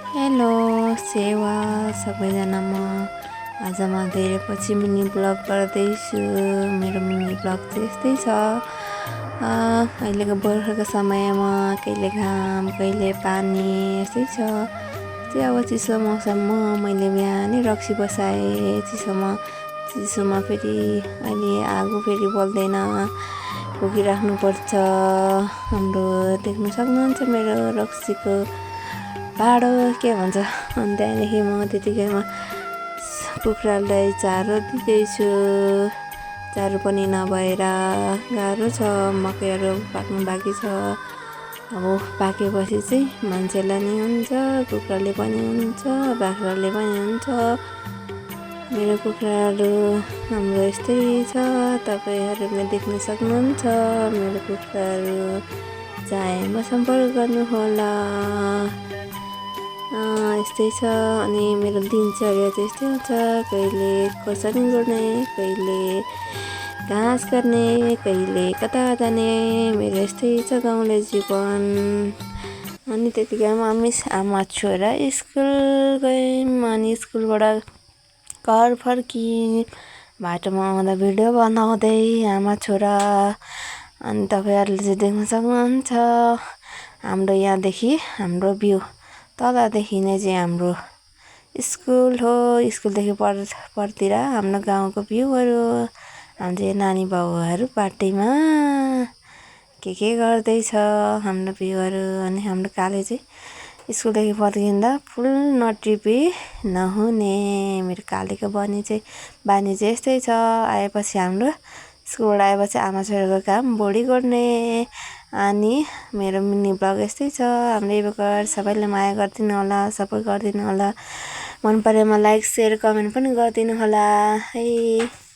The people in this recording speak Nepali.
हेलो सेवा सबैजना आज म धेरै पछि मिनी ब्लग गर्दैछु। मेरो मिनी ब्लग चाहिँ यस्तै छ। अहिलेको बर्खाको समयमा कहिले घाम कहिले पानी यस्तै छ। चाहिँ अब चिसो मौसममा मैले बिहानै रक्सी बसाएँ। चिसोमा फेरि अहिले आगो फेरि बल्दैन, फुकिराख्नुपर्छ। हाम्रो देख्न सक्नुहुन्छ मेरो रक्सीको भाँडो के भन्छ। अनि त्यहाँदेखि म त्यतिकैमा कुखुरालाई चारो दिँदैछु। चारो पनि नभएर गाह्रो छ। मकैहरू पाक्नु बाँकी छ। अब पाकेपछि चाहिँ मान्छेलाई नि हुन्छ, कुखुराले पनि हुन्छ, बाख्राले पनि हुन्छ। मेरो कुखुराहरू हाम्रो यस्तै छ। तपाईँहरूले देख्न सक्नुहुन्छ मेरो कुखुराहरू। चाहेमा सम्पर्क गर्नुहोला। यस्तै छ। अनि मेरो दिनचर्या चाहिँ यस्तै हुन्छ। कहिले खोर्सानी गोड्ने, कहिले घाँस गर्ने, कहिले कता जाने। मेरो यस्तै छ गाउँले जीवन। अनि त्यतिकैमा आमा छोरा स्कुल गयौँ। अनि स्कुलबाट घर फर्कियौँ। बाटोमा आउँदा भिडियो बनाउँदै आमा छोरा। अनि तपाईँहरूले चाहिँ देख्न सक्नुहुन्छ हाम्रो यहाँदेखि हाम्रो भ्यू तलदेखि नै चाहिँ हाम्रो स्कुल हो। स्कुलदेखि परतिर हाम्रो गाउँको भ्यूहरू। हाम्रो नानी बाबुहरू पार्टीमा के गर्दैछ हाम्रो भ्यूहरू। अनि हाम्रो काले चाहिँ स्कुलदेखि फर्किँदा फुल नटिपी नहुने। मेरो कालेको बानी चाहिँ यस्तै छ। आएपछि हाम्रो स्कुलबाट आएपछि आमा छोराको काम बोडी गर्ने। अनि मेरो मिनी ब्लग यस्तै छ। हाम्रो प्रकार सबैले माया गरिदिनु होला, सपोर्ट गरिदिनु होला। मन परेमा लाइक, सेयर, कमेन्ट पनि गरिदिनु होला है।